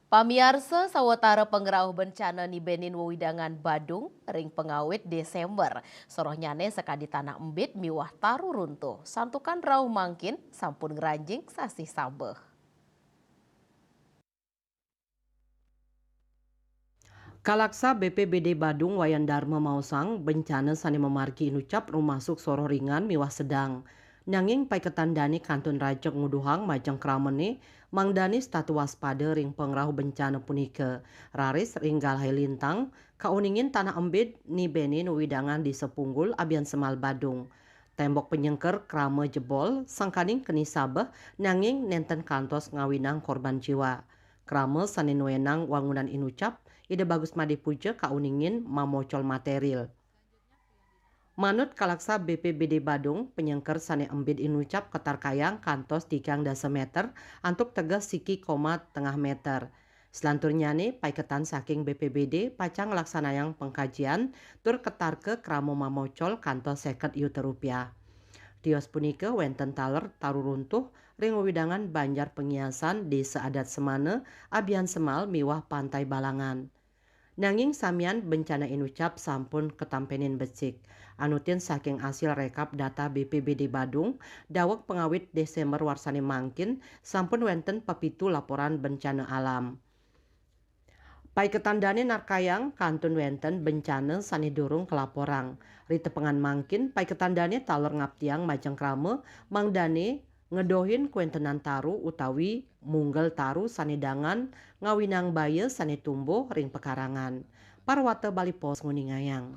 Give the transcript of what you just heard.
Pamiarsa sawatara pengrauh bencana ni Benin Wewidangan Badung ring pengawit Desember. Sorohnyane sekadi tanah embit miwah taru runtuh. Santukan rauh mangkin sampun ngeranjing sasih sabeh. Kalaksa BPBD Badung Wayan Dharma Mausang bencana sani memargi inucap rumasuk soro ringan miwah sedang. Nanging pai ketandani kantun rajak nguduhang majeng kramene mangdani statu waspada ring pengrahu bencana punike. Raris ringgal hai lintang kauningin tanah embit ni Benin widangan di sepunggul abian semal Badung. Tembok penyengker krama jebol sangkaning keni sabeh nanging nenten kantos ngawinang korban jiwa. Krama sanin wenang wangunan inucap ide bagus madipuja kauningin mamocol material. Manut kalaksa BPBD Badung, penyengker sane embid inucap ketar kayang kantos 3 meter antuk tegas siki koma tengah meter. Selanturnya nih paiketan saking BPBD pacang laksanayang pengkajian tur ketar ke kramo mamocol kantos 50 juta rupiah. Tios punika wenten taler taru runtuh ring widangan banjar pengiasan di seadat semana abian semal miwah pantai Balangan. Nanging samian bencana inucap sampun ketampenin becik. Anutin saking hasil rekap data BPBD Badung, dawek pengawit Desember warsani mangkin sampun wenten pepitu laporan bencana alam. Pai ketandane narkayang kantun wenten bencana sani durung kelaporang. Rite pengan mangkin pai ketandane taler ngaptiang majeng krame mangdane ngedohin kuentenan taru utawi munggel taru sani dangan ngawinang baye sani tumbuh ring pekarangan. Parwata Bali Pos nguningayang.